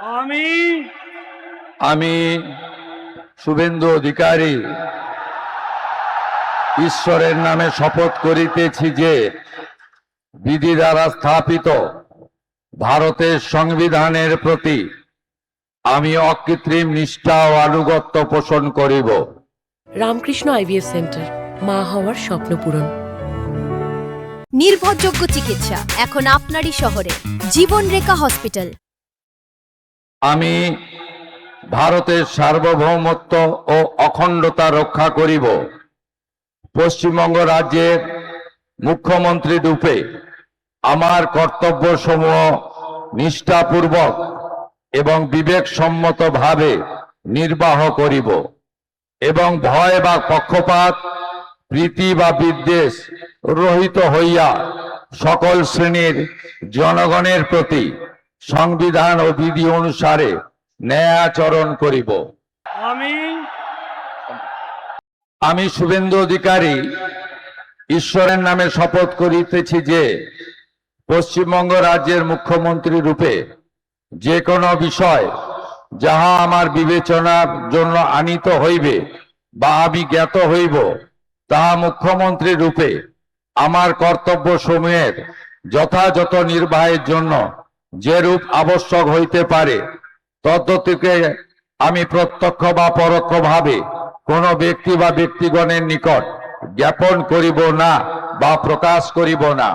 আমি আমি শুভেন্দু অধিকারী ঈশ্বরের নামে শপথ করিতেছি যে বিধি দ্বারা স্থাপিত ভারতের সংবিধানের প্রতি আমি অকৃত্রিম নিষ্ঠা ও আনুগত্য পোষণ করিব। রামকৃষ্ণ আইভিএফ সেন্টার, মা হওয়ার স্বপ্ন পূরণ। নির্ভরযোগ্য চিকিৎসা এখন আপনারই শহরে, জীবনরেখা হসপিটাল। আমি ভারতের সার্বভৌমত্ব ও অখণ্ডতা রক্ষা করিব। পশ্চিমবঙ্গ রাজ্যের মুখ্যমন্ত্রী রূপে আমার কর্তব্যসমূহ নিষ্ঠাপূর্বক এবং বিবেকসম্মতভাবে নির্বাহ করিব এবং ভয় বা পক্ষপাত, প্রীতি বা বিদ্বেষ রহিত হইয়া সকল শ্রেণীর জনগণের প্রতি সংবিধান ও বিধি অনুসারে ন্যায় আচরণ করিব। আমি আমি শুভেন্দু অধিকারী ঈশ্বরের নামে শপথ করিতেছি যে পশ্চিমবঙ্গ রাজ্যের মুখ্যমন্ত্রী রূপে যে কোনো বিষয় যাহা আমার বিবেচনার জন্য আনিত হইবে বা আমি জ্ঞাত হইব, তাহা মুখ্যমন্ত্রী রূপে আমার কর্তব্য সমূহের যথাযথ নির্বাহের জন্য যেরূপ আবশ্যক হইতে পারে তদ্গতিকে আমি প্রত্যক্ষ বা পরোক্ষভাবে কোন ব্যক্তি বা ব্যক্তিগণের নিকট জ্ঞাপন করিব না বা প্রকাশ করিব না।